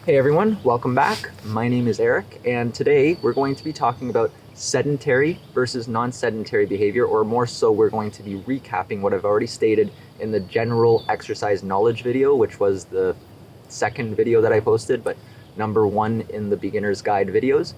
Hey everyone, welcome back. My name is Eric, and today we're going to be talking about sedentary versus non-sedentary behavior, or more so we're going to be recapping what I've already stated in the general exercise knowledge video, which was the second video that I posted, but number 1 in the beginner's guide videos.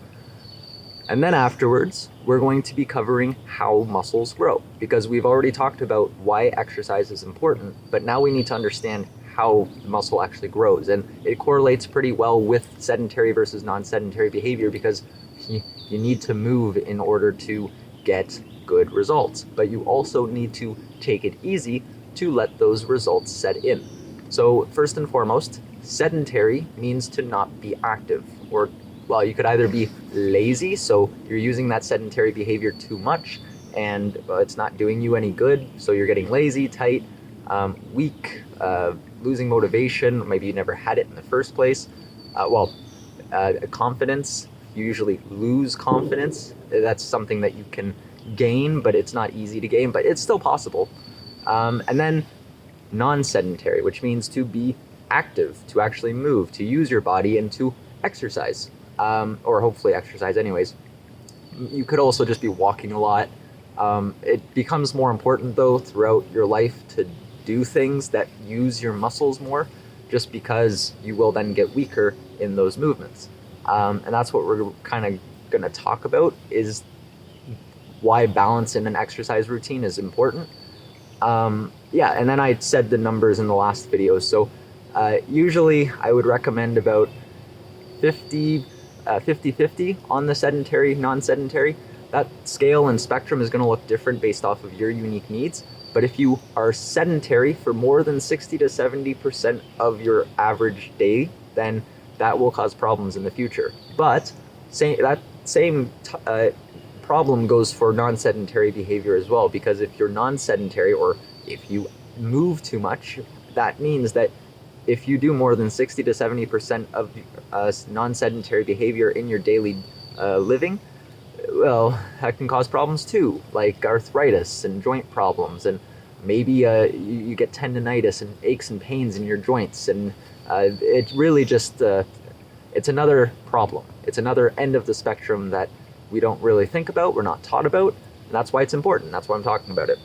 And then afterwards, we're going to be covering how muscles grow, because we've already talked about why exercise is important, but now we need to understand how muscle actually grows. And it correlates pretty well with sedentary versus non-sedentary behavior, because you need to move in order to get good results, but you also need to take it easy to let those results set in. So first and foremost, sedentary means to not be active, or well, you could either be lazy, so you're using that sedentary behavior too much and it's not doing you any good, so you're getting lazy, tight, weak, losing motivation, maybe you never had it in the first place. Confidence, you usually lose confidence. That's something that you can gain, but it's not easy to gain, but it's still possible. And then non-sedentary, which means to be active, to actually move, to use your body and to exercise, or hopefully exercise anyways. You could also just be walking a lot. It becomes more important though throughout your life to do things that use your muscles more, just because you will then get weaker in those movements. And that's what we're kind of going to talk about, is why balance in an exercise routine is important. And then I said the numbers in the last video. So usually I would recommend about 50-50 on the sedentary, non-sedentary. That scale and spectrum is going to look different based off of your unique needs. But if you are sedentary for more than 60 to 70% of your average day, then that will cause problems in the future. But that same problem goes for non-sedentary behavior as well, because if you're non-sedentary, or if you move too much, that means that if you do more than 60 to 70% of non-sedentary behavior in your daily living, well, that can cause problems too, like arthritis and joint problems, and maybe you get tendonitis and aches and pains in your joints, and it really just, it's another problem. It's another end of the spectrum that we don't really think about, we're not taught about, and that's why it's important. That's why I'm talking about it.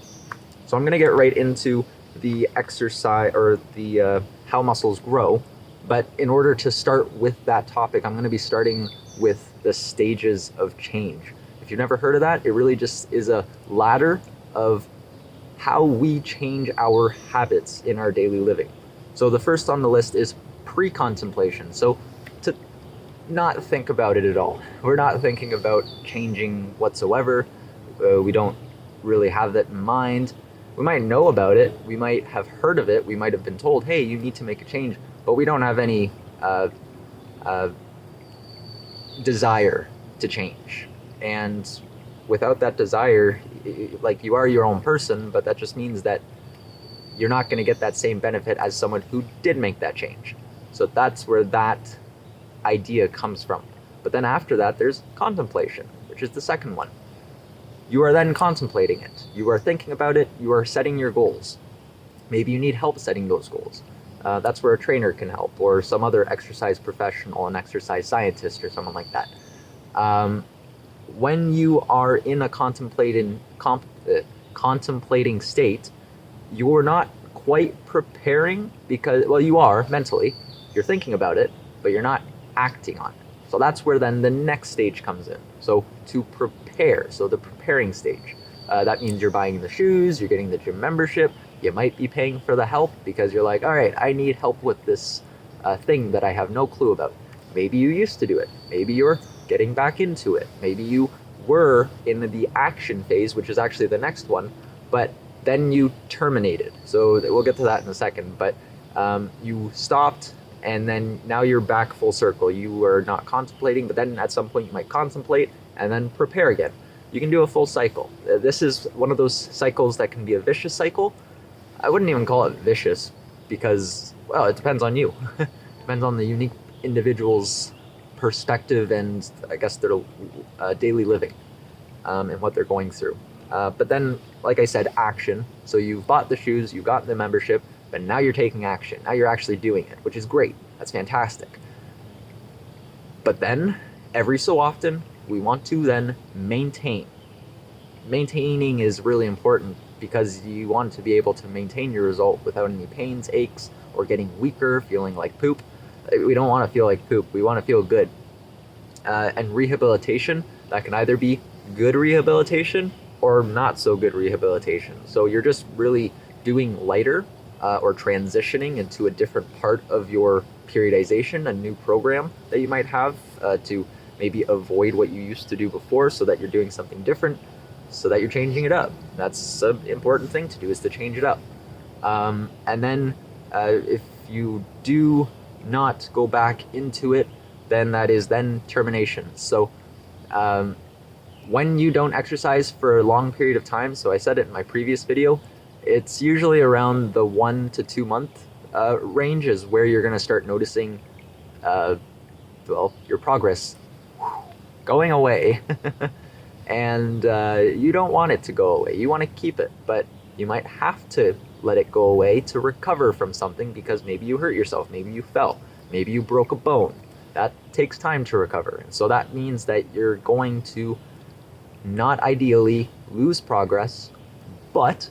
So I'm going to get right into the exercise, or the how muscles grow. But in order to start with that topic, I'm going to be starting with the stages of change. If you've never heard of that, it really just is a ladder of how we change our habits in our daily living. So the first on the list is pre-contemplation. So to not think about it at all. We're not thinking about changing whatsoever. We don't really have that in mind. We might know about it. We might have heard of it. We might have been told, hey, you need to make a change, but we don't have any desire to change. And without that desire, like, you are your own person, but that just means that you're not going to get that same benefit as someone who did make that change. So that's where that idea comes from. But then after that, there's contemplation, which is the second one. You are then contemplating it. You are thinking about it. You are setting your goals. Maybe you need help setting those goals. That's where a trainer can help, or some other exercise professional, an exercise scientist, or someone like that. When you are in a contemplating state, you're not quite preparing, because, well, you are mentally. You're thinking about it, but you're not acting on it. So that's where then the next stage comes in. So to prepare, so the preparing stage. That means you're buying the shoes, you're getting the gym membership, you might be paying for the help because you're like, all right, I need help with this thing that I have no clue about. Maybe you used to do it. Maybe you're getting back into it. Maybe you were in the action phase, which is actually the next one, but then you terminated. So we'll get to that in a second, but you stopped, and then now you're back full circle. You are not contemplating, but then at some point you might contemplate and then prepare again. You can do a full cycle. This is one of those cycles that can be a vicious cycle. I wouldn't even call it vicious, because, well, it depends on you. Depends on the unique individual's perspective and, I guess, their daily living and what they're going through. But then, like I said, action. So you've bought the shoes, you've got the membership, but now you're taking action. Now you're actually doing it, which is great. That's fantastic. But then, every so often, we want to then maintain. Maintaining is really important because you want to be able to maintain your result without any pains, aches, or getting weaker, feeling like poop. We don't want to feel like poop. We want to feel good. And rehabilitation, that can either be good rehabilitation or not so good rehabilitation. So you're just really doing lighter or transitioning into a different part of your periodization, a new program that you might have to maybe avoid what you used to do before, so that you're doing something different, so that you're changing it up. That's an important thing to do, is to change it up. And then if you do not go back into it, then that is then termination. So when you don't exercise for a long period of time, so I said it in my previous video, it's usually around the 1 to 2 month range is where you're going to start noticing your progress going away. And you don't want it to go away. You want to keep it, but you might have to let it go away to recover from something, because maybe you hurt yourself, maybe you fell, maybe you broke a bone. That takes time to recover. And so that means that you're going to not ideally lose progress, but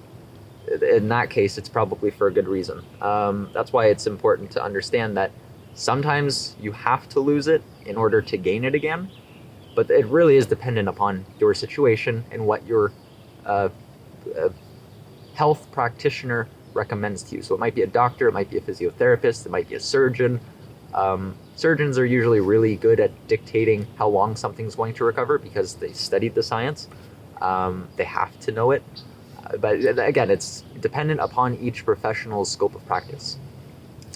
in that case, it's probably for a good reason. That's why it's important to understand that sometimes you have to lose it in order to gain it again, but it really is dependent upon your situation and what your health practitioner recommends to you. So it might be a doctor, it might be a physiotherapist, it might be a surgeon. Surgeons are usually really good at dictating how long something's going to recover because they studied the science. They have to know it. But again, it's dependent upon each professional's scope of practice.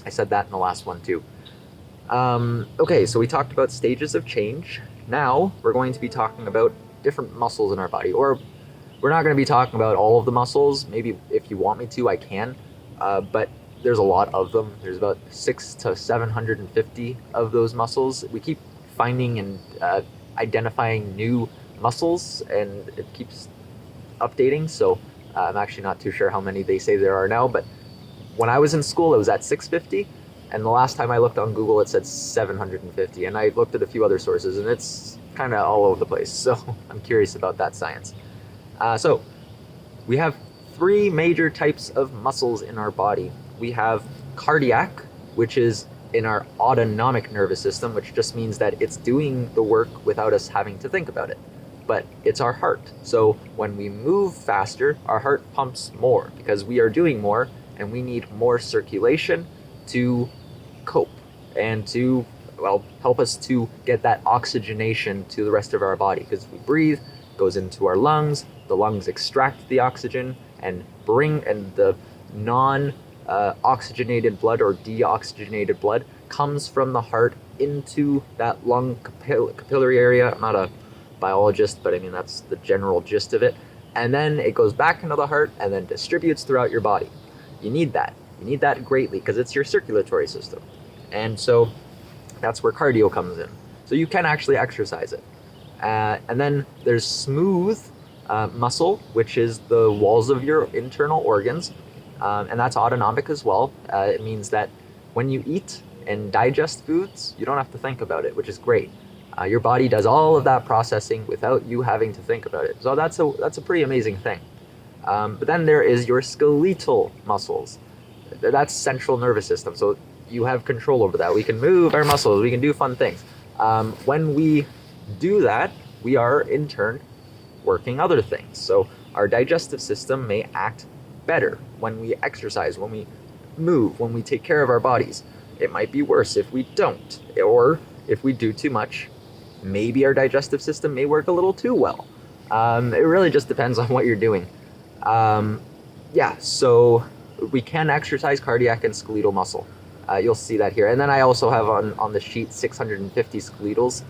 I said that in the last one too. Okay, so we talked about stages of change. Now we're going to be talking about different muscles in our body, or we're not going to be talking about all of the muscles. Maybe if you want me to, I can, but there's a lot of them. There's about 600 to 750 of those muscles. We keep finding and identifying new muscles, and it keeps updating. So I'm actually not too sure how many they say there are now, but when I was in school, it was at 650. And the last time I looked on Google, it said 750. And I looked at a few other sources, and it's kind of all over the place. So I'm curious about that science. So we have 3 major types of muscles in our body. We have cardiac, which is in our autonomic nervous system, which just means that it's doing the work without us having to think about it. But it's our heart. So when we move faster, our heart pumps more because we are doing more, and we need more circulation to cope and to, well, help us to get that oxygenation to the rest of our body. Because we breathe, it goes into our lungs, the lungs extract the oxygen and the non-oxygenated blood or deoxygenated blood comes from the heart into that lung capillary area. I'm not a biologist, but I mean, that's the general gist of it. And then it goes back into the heart and then distributes throughout your body. You need that. You need that greatly because it's your circulatory system. And so that's where cardio comes in. So you can actually exercise it. And then there's smooth muscle, which is the walls of your internal organs. And that's autonomic as well. It means that when you eat and digest foods, you don't have to think about it, which is great. Your body does all of that processing without you having to think about it. So that's a pretty amazing thing. But then there is your skeletal muscles. That's central nervous system. So you have control over that. We can move our muscles. We can do fun things. When we do that, we are in turn working other things. So our digestive system may act better when we exercise, when we move, when we take care of our bodies. It might be worse if we don't, or if we do too much. Maybe our digestive system may work a little too well. It really just depends on what you're doing. So we can exercise cardiac and skeletal muscle. You'll see that here. And then I also have on the sheet 650 skeletals.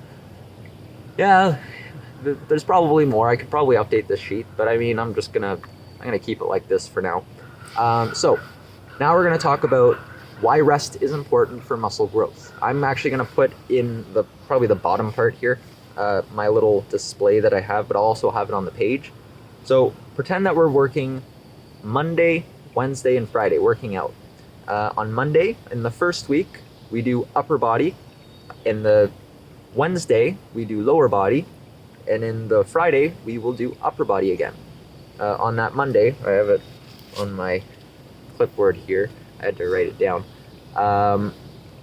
Yeah, there's probably more. I could probably update this sheet, but I mean, I'm gonna keep it like this for now. So now we're gonna talk about why rest is important for muscle growth. I'm actually gonna put in probably the bottom part here, my little display that I have, but I'll also have it on the page. So pretend that we're working Monday, Wednesday, and Friday, working out. On Monday, in the first week, we do upper body in the Wednesday, we do lower body, and in the Friday, we will do upper body again. On that Monday, I have it on my clipboard here. I had to write it down. On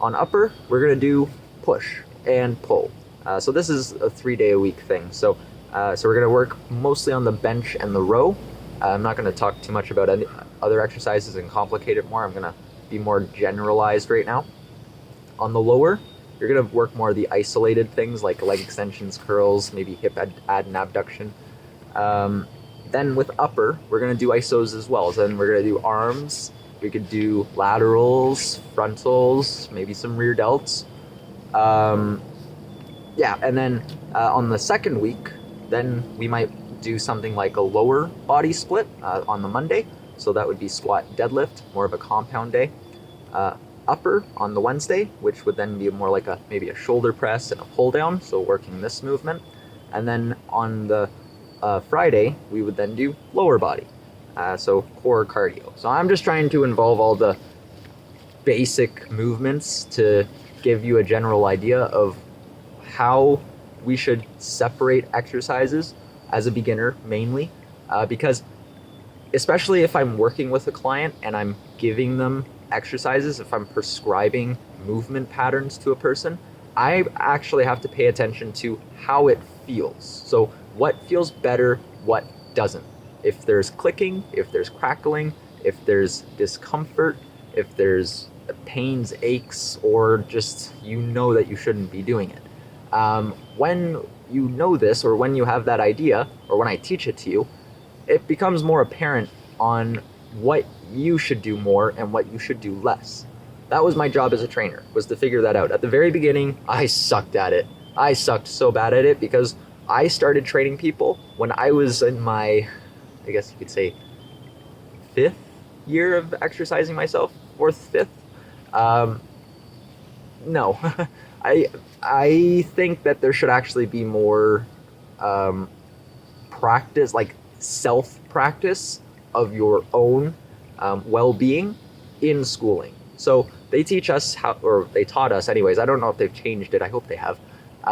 upper, we're going to do push and pull. So this is a 3-day-a-week thing. So we're going to work mostly on the bench and the row. I'm not going to talk too much about any other exercises and complicate it more. I'm going to be more generalized right now. On the lower, you're going to work more of the isolated things like leg extensions, curls, maybe hip add and abduction. Then with upper, we're going to do isos as well. So then we're going to do arms. We could do laterals, frontals, maybe some rear delts. Yeah, and then on the second week, then we might do something like a lower body split on the Monday. So that would be squat, deadlift, more of a compound day. Upper on the Wednesday, which would then be more like maybe a shoulder press and a pull down, so working this movement. And then on the Friday, we would then do lower body, so core cardio. So I'm just trying to involve all the basic movements to give you a general idea of how we should separate exercises as a beginner mainly, because especially if I'm working with a client and I'm giving them exercises, if I'm prescribing movement patterns to a person, I actually have to pay attention to how it feels. So what feels better, what doesn't. If there's clicking, if there's crackling, if there's discomfort, if there's pains, aches, or just you know that you shouldn't be doing it. When you know this, or when you have that idea, or when I teach it to you, it becomes more apparent on what you should do more and what you should do less. That was my job as a trainer, was to figure that out. At the very beginning, I sucked at it. I sucked so bad at it because I started training people when I was in my, I guess you could say, 5th year of exercising myself, 4th, 5th. No, I think that there should actually be more practice, like self-practice of your own well-being in schooling. So they teach us how, or they taught us anyways, I don't know if they've changed it, I hope they have.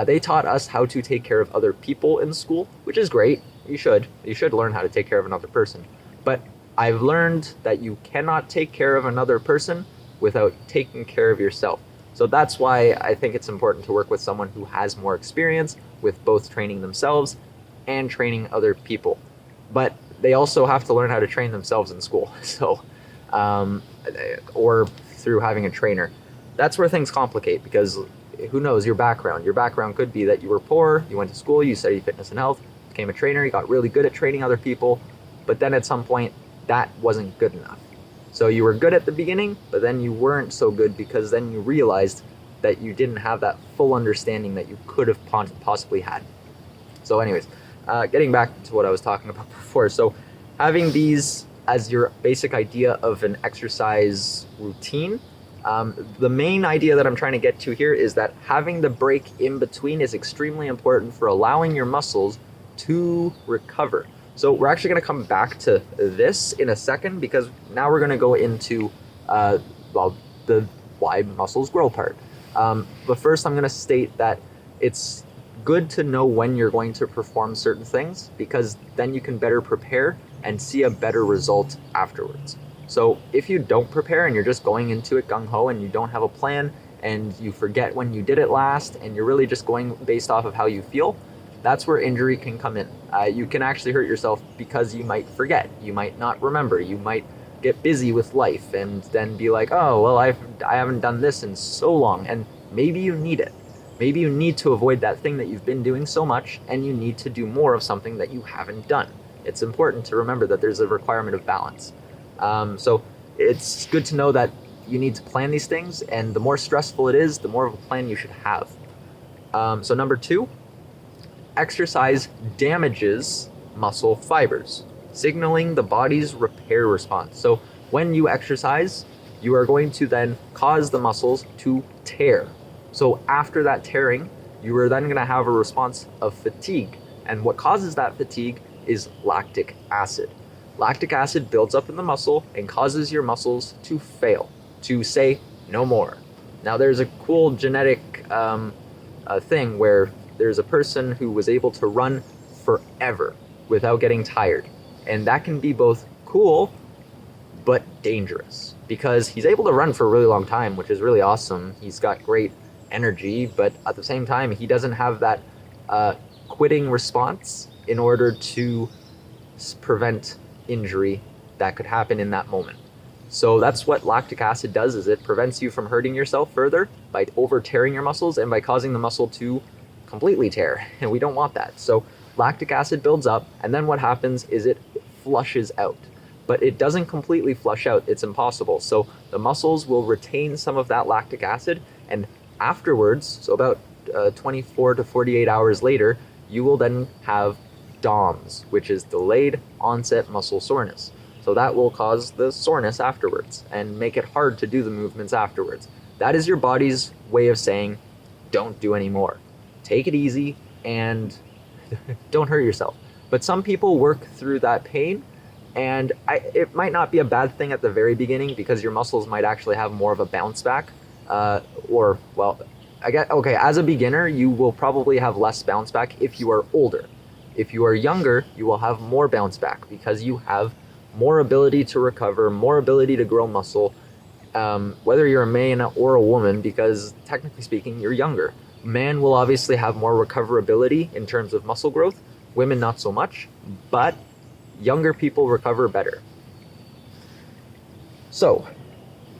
They taught us how to take care of other people in school, which is great. You should learn how to take care of another person. But I've learned that you cannot take care of another person without taking care of yourself. So that's why I think it's important to work with someone who has more experience with both training themselves and training other people. But they also have to learn how to train themselves in school. So, or through having a trainer. That's where things complicate, because who knows your background? Your background could be that you were poor, you went to school, you studied fitness and health, became a trainer, you got really good at training other people, but then at some point that wasn't good enough. So you were good at the beginning, but then you weren't so good because then you realized that you didn't have that full understanding that you could have possibly had. So anyways, getting back to what I was talking about before. So having these as your basic idea of an exercise routine, the main idea that I'm trying to get to here is that having the break in between is extremely important for allowing your muscles to recover. So we're actually going to come back to this in a second, because now we're going to go into the why muscles grow part. But first I'm going to state that it's good to know when you're going to perform certain things, because then you can better prepare and see a better result afterwards. So if you don't prepare and you're just going into it gung-ho and you don't have a plan and you forget when you did it last and you're really just going based off of how you feel, that's where injury can come in. You can actually hurt yourself because you might forget, you might not remember, you might get busy with life and then be like, oh, well, I haven't done this in so long, and maybe you need it. Maybe you need to avoid that thing that you've been doing so much and you need to do more of something that you haven't done. It's important to remember that there's a requirement of balance. So it's good to know that you need to plan these things, and the more stressful it is, the more of a plan you should have. So number 2, exercise damages muscle fibers, signaling the body's repair response. So when you exercise, you are going to then cause the muscles to tear. So after that tearing, you are then going to have a response of fatigue. And what causes that fatigue is lactic acid. Lactic acid builds up in the muscle and causes your muscles to fail, to say no more. Now there's a cool genetic thing where there's a person who was able to run forever without getting tired. And that can be both cool but dangerous, because he's able to run for a really long time, which is really awesome. He's got great energy, but at the same time, he doesn't have that quitting response in order to prevent injury that could happen in that moment. So that's what lactic acid does, is it prevents you from hurting yourself further by over tearing your muscles and by causing the muscle to completely tear. And we don't want that. So lactic acid builds up, and then what happens is it flushes out. But it doesn't completely flush out. It's impossible. So the muscles will retain some of that lactic acid, and afterwards, so about 24 to 48 hours later, you will then have DOMS, which is delayed onset muscle soreness. So that will cause the soreness afterwards and make it hard to do the movements afterwards. That is your body's way of saying, don't do any more. Take it easy and don't hurt yourself. But some people work through that pain, and it might not be a bad thing at the very beginning, because your muscles might actually have more of a bounce back. As a beginner, you will probably have less bounce back if you are older. If you are younger, you will have more bounce back because you have more ability to recover, more ability to grow muscle, whether you're a man or a woman, because technically speaking, you're younger. Man will obviously have more recoverability in terms of muscle growth, women not so much, but younger people recover better. So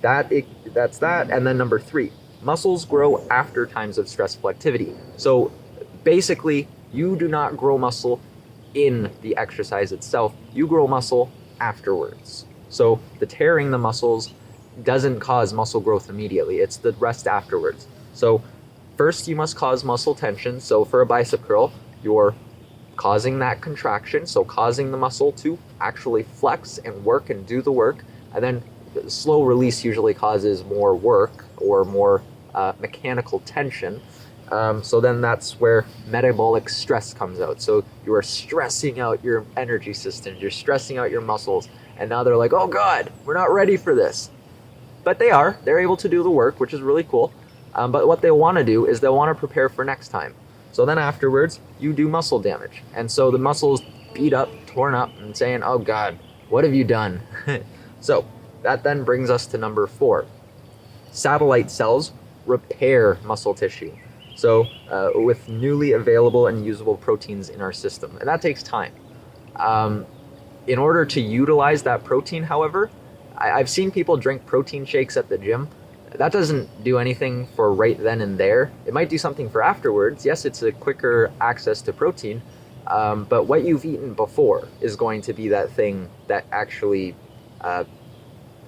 that's that. And then number 3, muscles grow after times of stressful activity. So basically, you do not grow muscle in the exercise itself, you grow muscle afterwards. So the tearing the muscles doesn't cause muscle growth immediately, it's the rest afterwards. So first you must cause muscle tension. So for a bicep curl, you're causing that contraction, so causing the muscle to actually flex and work and do the work, and then slow release usually causes more work or more mechanical tension. So then that's where metabolic stress comes out. So you are stressing out your energy systems, you're stressing out your muscles, and now they're like, oh God, we're not ready for this. But they're able to do the work, which is really cool. But what they want to do is they'll want to prepare for next time. So then afterwards, you do muscle damage. And so the muscle's beat up, torn up, and saying, oh God, what have you done? So that then brings us to number 4. Satellite cells repair muscle tissue. So with newly available and usable proteins in our system. And that takes time. In order to utilize that protein, however, I've seen people drink protein shakes at the gym. That doesn't do anything for right then and there. It might do something for afterwards. Yes, it's a quicker access to protein, but what you've eaten before is going to be that thing that actually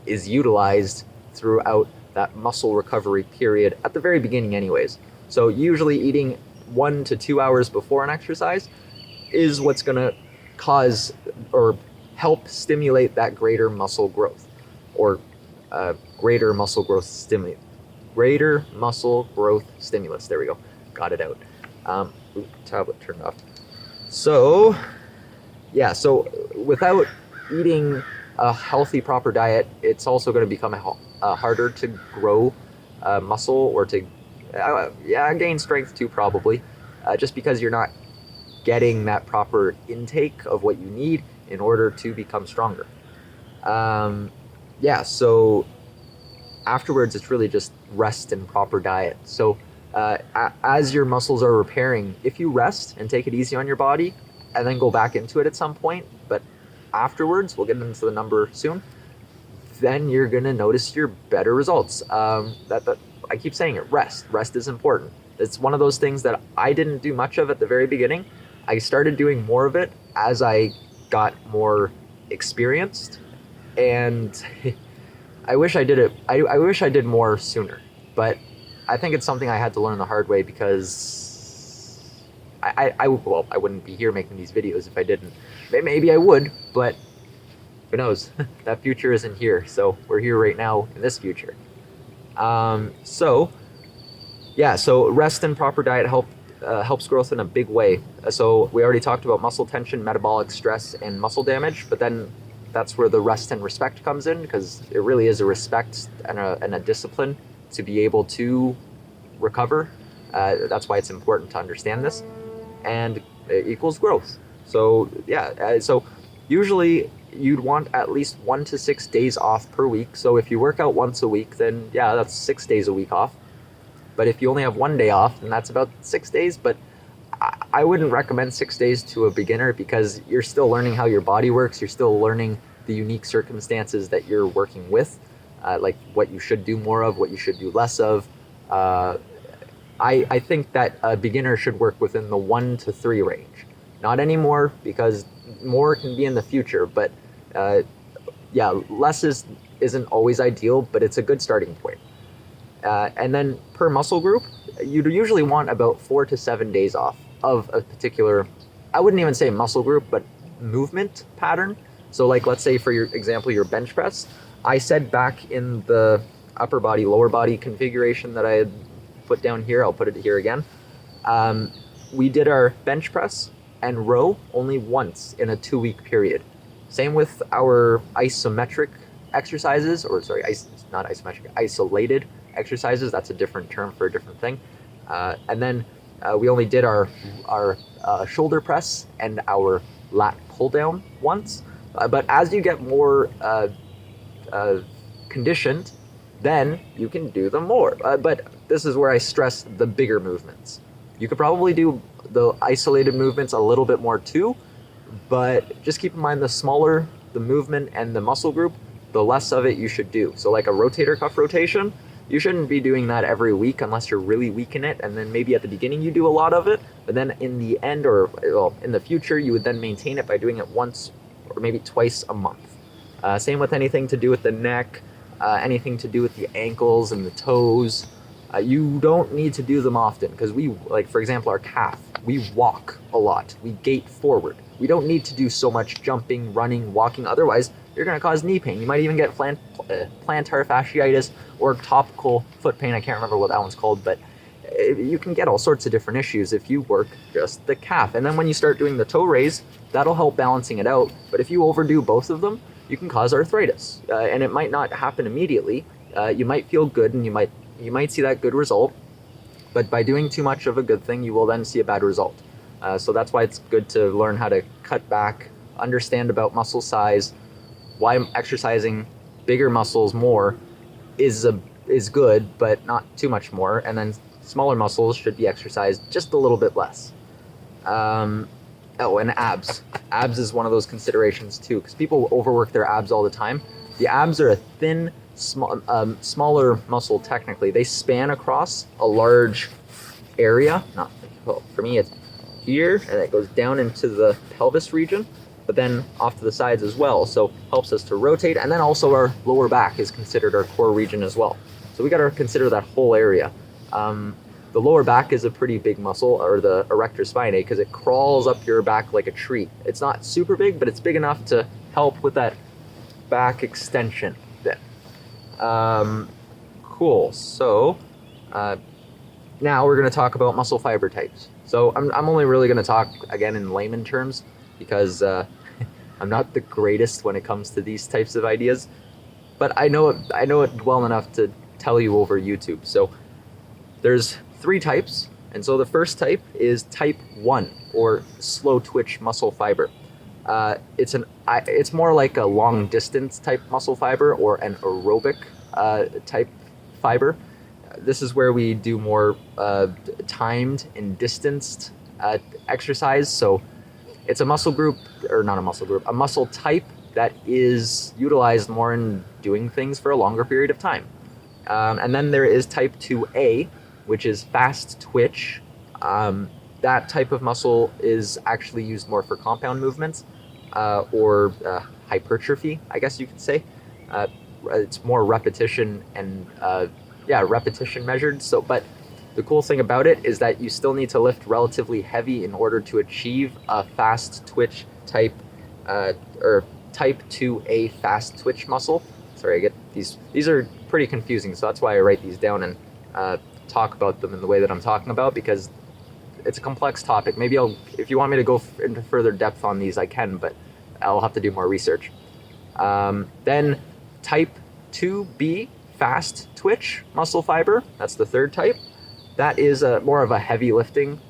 is utilized throughout that muscle recovery period at the very beginning anyways. So usually eating 1 to 2 hours before an exercise is what's going to cause or help stimulate that greater muscle growth, or greater muscle growth stimulus. There we go. Got it out. Tablet turned off. So without eating a healthy, proper diet, it's also going to become harder to grow muscle, or to gain strength too, probably, just because you're not getting that proper intake of what you need in order to become stronger. So afterwards, it's really just rest and proper diet. So as your muscles are repairing, if you rest and take it easy on your body and then go back into it at some point, but afterwards, we'll get into the number soon, then you're going to notice your better results. I keep saying it, rest is important. It's one of those things that I didn't do much of at the very beginning. I started doing more of it as I got more experienced, and I wish I did it. I wish I did more sooner, but I think it's something I had to learn the hard way, because I wouldn't be here making these videos if I didn't. Maybe I would, but who knows? That future isn't here, so we're here right now in this future. So rest and proper diet helps growth in a big way. So we already talked about muscle tension, metabolic stress, and muscle damage, but then that's where the rest and respect comes in, because it really is a respect and a discipline to be able to recover That's why it's important to understand this. And it equals growth. So yeah, so usually you'd want at least 1 to 6 days off per week. So if you work out once a week, then yeah, that's 6 days a week off. But if you only have 1 day off, then that's about 6 days. But I wouldn't recommend 6 days to a beginner, because you're still learning how your body works. You're still learning the unique circumstances that you're working with, like what you should do more of, what you should do less of. I think that a beginner should work within the 1 to 3 range. Not anymore, because more can be in the future. But yeah, less isn't always ideal, but it's a good starting point. And then per muscle group, you'd usually want about 4 to 7 days off of a particular, I wouldn't even say muscle group, but movement pattern. So like, let's say for your example, your bench press, I said back in the upper body, lower body configuration that I had put down here, I'll put it here again. We did our bench press and row only once in a 2-week period. Same with our isometric exercises, or sorry, not isometric, isolated exercises. That's a different term for a different thing. And then we only did our shoulder press and our lat pull down once. But as you get more conditioned, then you can do them more. But this is where I stress the bigger movements. You could probably do the isolated movements a little bit more too, but just keep in mind, the smaller the movement and the muscle group, the less of it you should do. So like a rotator cuff rotation, you shouldn't be doing that every week unless you're really weak in it, and then maybe at the beginning you do a lot of it, but then in the end, or in the future, you would then maintain it by doing it once or maybe twice a month. Same with anything to do with the neck, anything to do with the ankles and the toes. You don't need to do them often, because we, like for example, our calf, we walk a lot, we gait forward. We don't need to do so much jumping, running, walking, otherwise you're going to cause knee pain. You might even get plantar fasciitis or topical foot pain. I can't remember what that one's called, but you can get all sorts of different issues if you work just the calf. And then when you start doing the toe raise, that'll help balancing it out. But if you overdo both of them, you can cause arthritis, and it might not happen immediately. You might feel good, and you might see that good result, but by doing too much of a good thing, you will then see a bad result. So that's why it's good to learn how to cut back, understand about muscle size, why exercising bigger muscles more is good, but not too much more, and then smaller muscles should be exercised just a little bit less. Oh, and abs. Abs is one of those considerations too, because people overwork their abs all the time. The abs are a thin, smaller muscle technically. They span across a large area. For me, it's here, and it goes down into the pelvis region, but then off to the sides as well. So helps us to rotate, and then also our lower back is considered our core region as well. So we got to consider that whole area. The lower back is a pretty big muscle, or the erector spinae, because it crawls up your back like a tree. It's not super big, but it's big enough to help with that back extension bit. Cool. So now we're going to talk about muscle fiber types. So I'm only really going to talk again in layman terms, because I'm not the greatest when it comes to these types of ideas, but I know it well enough to tell you over YouTube. So there's 3 types, and so the first type is type 1, or slow twitch muscle fiber. It's more like a long distance type muscle fiber, or an aerobic type fiber. This is where we do more timed and distanced exercise. So it's a muscle group, or not a muscle group, a muscle type that is utilized more in doing things for a longer period of time. And then there is type 2A, which is fast twitch. That type of muscle is actually used more for compound movements, or hypertrophy, I guess you could say. It's more repetition and repetition measured. So, but the cool thing about it is that you still need to lift relatively heavy in order to achieve a fast twitch type, or type 2A fast twitch muscle. Sorry, I get these are pretty confusing, so that's why I write these down and talk about them in the way that I'm talking about, because it's a complex topic. Maybe if you want me to go into further depth on these, I can, but I'll have to do more research. Then type 2B fast twitch muscle fiber, that's the third type. that is more of a heavy lifting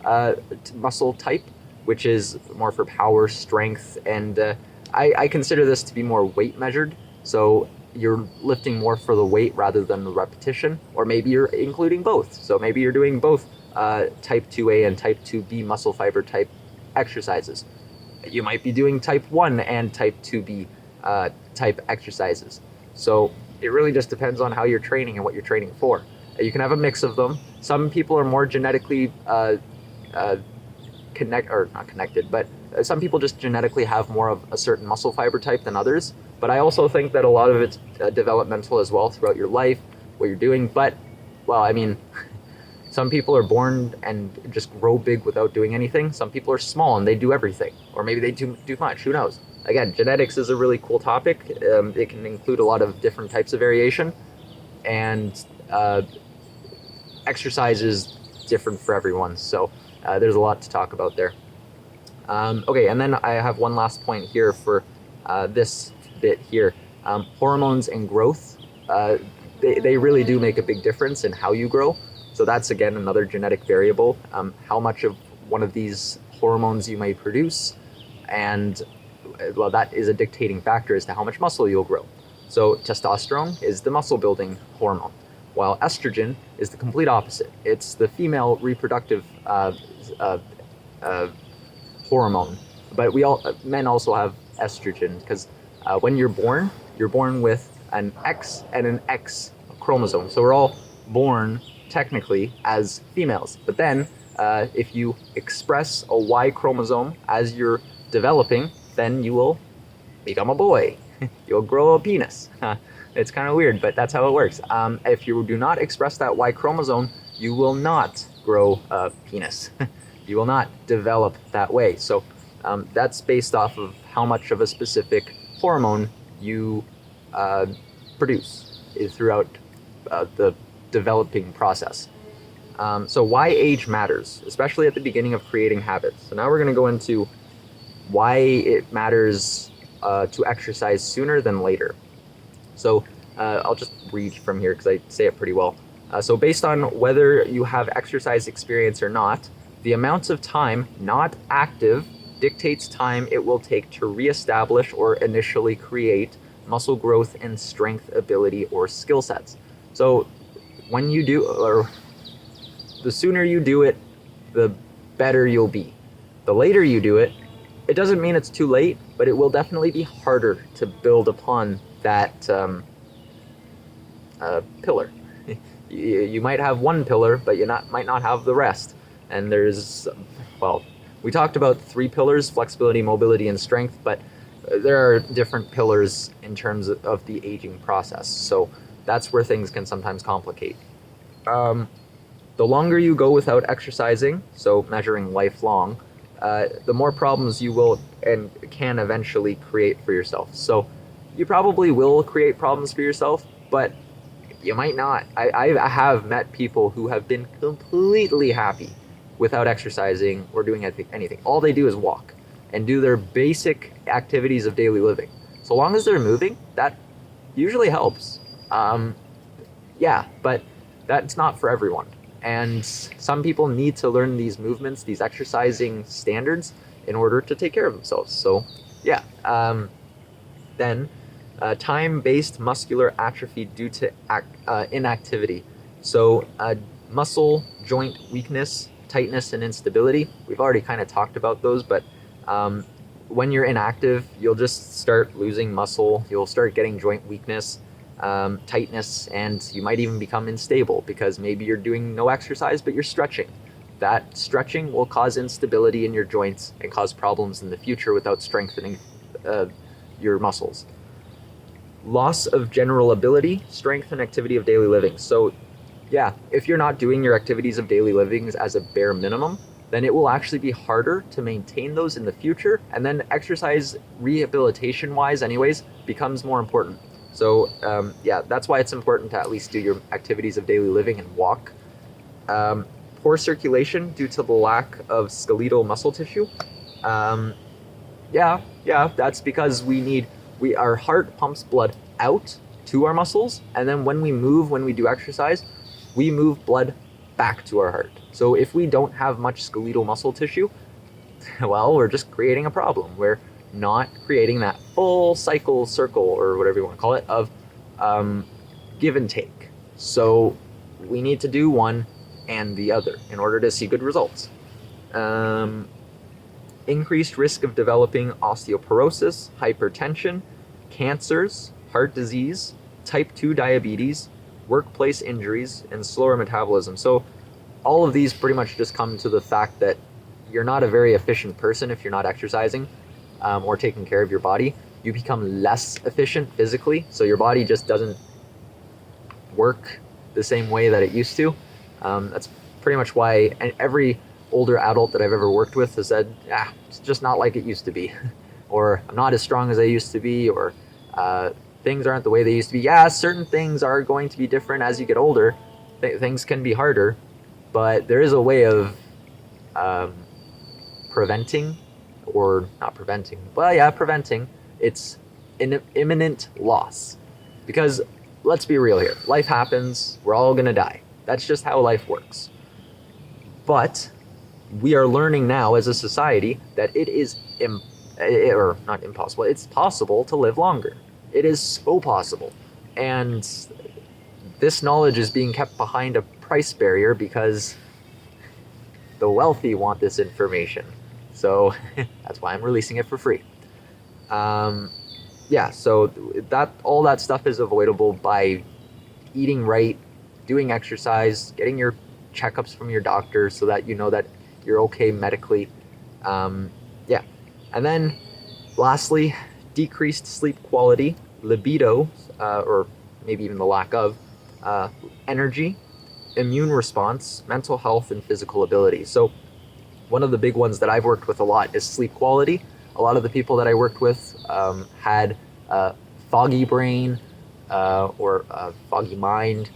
muscle type, which is more for power, strength, and I consider this to be more weight measured. So you're lifting more for the weight rather than the repetition, or maybe you're including both. So maybe you're doing both type 2A and type 2B muscle fiber type exercises. You might be doing type 1 and type 2B type exercises. So it really just depends on how you're training and what you're training for. You can have a mix of them. Some people are more genetically not connected, but some people just genetically have more of a certain muscle fiber type than others. But I also think that a lot of it's developmental as well throughout your life, what you're doing. But, well, I mean, some people are born and just grow big without doing anything. Some people are small and they do everything, or maybe they do much, who knows? Again, genetics is a really cool topic. It can include a lot of different types of variation, and exercise is different for everyone. So there's a lot to talk about there. Okay, and then I have one last point here for this bit here. Hormones and growth, they really do make a big difference in how you grow. So that's, again, another genetic variable. How much of one of these hormones you may produce, and well, that is a dictating factor as to how much muscle you'll grow. So testosterone is the muscle building hormone, while estrogen is the complete opposite. It's the female reproductive hormone. But men also have estrogen, because when you're born with an X and an X chromosome. So we're all born technically as females. But then if you express a Y chromosome as you're developing, then you will become a boy. You'll grow a penis. It's kind of weird, but that's how it works. If you do not express that Y chromosome, you will not grow a penis. You will not develop that way. So that's based off of how much of a specific hormone you produce throughout the developing process. So why age matters, especially at the beginning of creating habits. So now we're going to go into why it matters to exercise sooner than later. So I'll just read from here because I say it pretty well. So based on whether you have exercise experience or not, the amount of time not active dictates time it will take to reestablish or initially create muscle growth and strength ability or skill sets. So when you do, or the sooner you do it, the better you'll be. The later you do it, it doesn't mean it's too late, but it will definitely be harder to build upon that pillar. You might have one pillar, but you might not have the rest. And there's, well, we talked about 3 pillars: flexibility, mobility, and strength, but there are different pillars in terms of the aging process. So that's where things can sometimes complicate. The longer you go without exercising, so measuring lifelong, the more problems you will and can eventually create for yourself. So you probably will create problems for yourself, but you might not. I have met people who have been completely happy without exercising or doing anything. All they do is walk and do their basic activities of daily living. So long as they're moving, that usually helps. Yeah, but that's not for everyone. And some people need to learn these movements, these exercising standards, in order to take care of themselves. So yeah. Then time-based muscular atrophy due to inactivity. So muscle joint weakness, tightness, and instability. We've already kind of talked about those, but when you're inactive, you'll just start losing muscle. You'll start getting joint weakness, tightness, and you might even become unstable because maybe you're doing no exercise, but you're stretching. That stretching will cause instability in your joints and cause problems in the future without strengthening your muscles. Loss of general ability, strength, and activity of daily living. So yeah, if you're not doing your activities of daily living as a bare minimum, then it will actually be harder to maintain those in the future. And then exercise rehabilitation wise anyways becomes more important. So yeah, that's why it's important to at least do your activities of daily living and walk. Poor circulation due to the lack of skeletal muscle tissue. Yeah, that's because our heart pumps blood out to our muscles, and then when we do exercise, we move blood back to our heart. So if we don't have much skeletal muscle tissue, well, we're just creating a problem. We're not creating that full circle, or whatever you want to call it, of give and take. So we need to do one and the other in order to see good results. Increased risk of developing osteoporosis, hypertension, cancers, heart disease, type 2 diabetes, workplace injuries, and slower metabolism. So all of these pretty much just come to the fact that you're not a very efficient person if you're not exercising or taking care of your body. You become less efficient physically, so your body just doesn't work the same way that it used to. That's pretty much why every older adult that I've ever worked with has said, it's just not like it used to be, or I'm not as strong as I used to be, or things aren't the way they used to be. Yeah, certain things are going to be different as you get older. Things can be harder, but there is a way of preventing, or not preventing, preventing its imminent loss. Because let's be real here, life happens, we're all gonna die. That's just how life works. But we are learning now as a society that it is not impossible, it's possible to live longer. It is so possible. And this knowledge is being kept behind a price barrier because the wealthy want this information. So that's why I'm releasing it for free. So that all that stuff is avoidable by eating right, doing exercise, getting your checkups from your doctor so that you know that you're okay medically. And then lastly, decreased sleep quality, libido, or maybe even the lack of, energy, immune response, mental health, and physical ability. So one of the big ones that I've worked with a lot is sleep quality. A lot of the people that I worked with had foggy brain or foggy mind.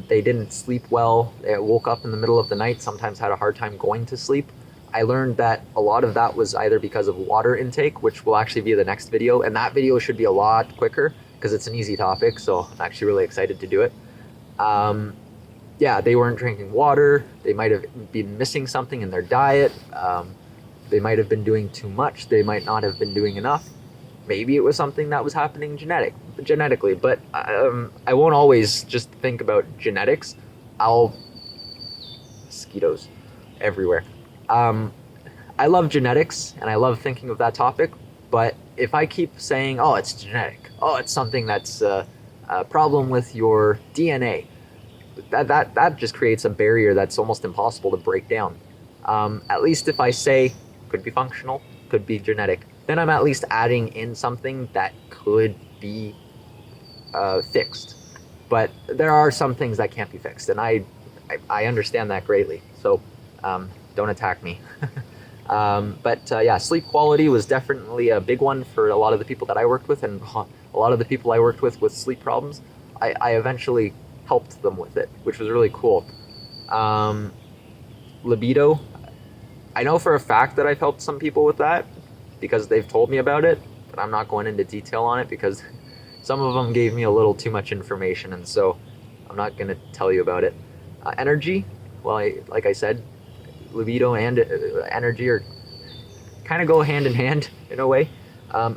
They didn't sleep well. They woke up in the middle of the night, sometimes had a hard time going to sleep. I learned that a lot of that was either because of water intake, which will actually be the next video, and that video should be a lot quicker because it's an easy topic, so I'm actually really excited to do it. They weren't drinking water. They might have been missing something in their diet. They might have been doing too much. They might not have been doing enough. Maybe it was something that was happening genetically, but I won't always just think about genetics. Mosquitoes everywhere. I love genetics and I love thinking of that topic, but if I keep saying, oh, it's genetic, oh, it's something that's a problem with your DNA, that just creates a barrier that's almost impossible to break down. At least if I say, could be functional, could be genetic, then I'm at least adding in something that could be fixed. But there are some things that can't be fixed, and I understand that greatly, so don't attack me. Sleep quality was definitely a big one for a lot of the people that I worked with, and a lot of the people I worked with sleep problems, I eventually helped them with it, which was really cool. Libido, I know for a fact that I've helped some people with that because they've told me about it, but I'm not going into detail on it because some of them gave me a little too much information, and so I'm not going to tell you about it. Energy, well, like I said, libido and energy are kind of go hand in hand in a way.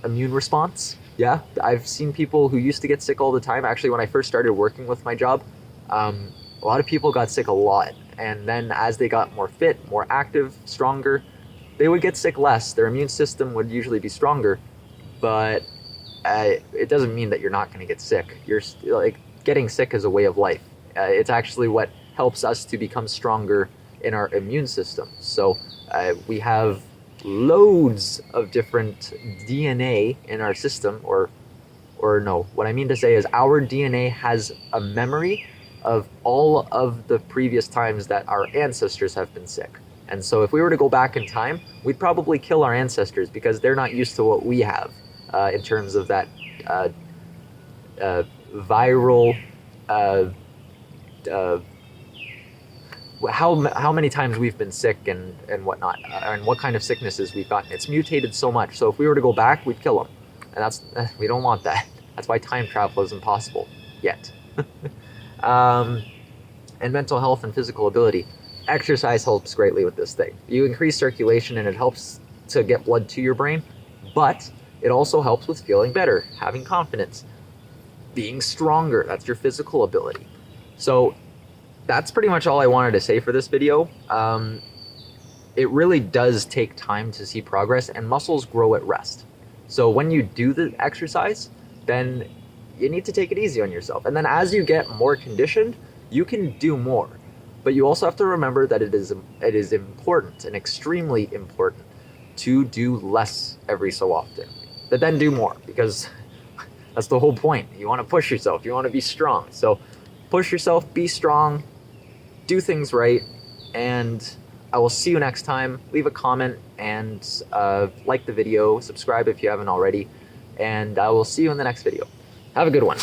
Immune response, yeah, I've seen people who used to get sick all the time. Actually, when I first started working with my job, a lot of people got sick a lot, and then as they got more fit, more active, stronger, they would get sick less. Their immune system would usually be stronger, but it doesn't mean that you're not going to get sick. You're getting sick is a way of life. It's actually what helps us to become stronger in our immune system. So we have loads of different DNA in our system, or no, what I mean to say is our DNA has a memory of all of the previous times that our ancestors have been sick. And so if we were to go back in time, we'd probably kill our ancestors because they're not used to what we have in terms of that viral how many times we've been sick and whatnot, and what kind of sicknesses we've gotten. It's mutated so much. So if we were to go back, we'd kill them, and we don't want that. That's why time travel is impossible yet. and mental health and physical ability. Exercise helps greatly with this thing. You increase circulation and it helps to get blood to your brain, but it also helps with feeling better, having confidence, being stronger. That's your physical ability. So that's pretty much all I wanted to say for this video. It really does take time to see progress, and muscles grow at rest. So when you do the exercise, then you need to take it easy on yourself. And then as you get more conditioned, you can do more. But you also have to remember that it is important and extremely important to do less every so often, but then do more, because that's the whole point. You want to push yourself. You want to be strong. So push yourself, be strong, do things right, and I will see you next time. Leave a comment and like the video, subscribe if you haven't already, and I will see you in the next video. Have a good one.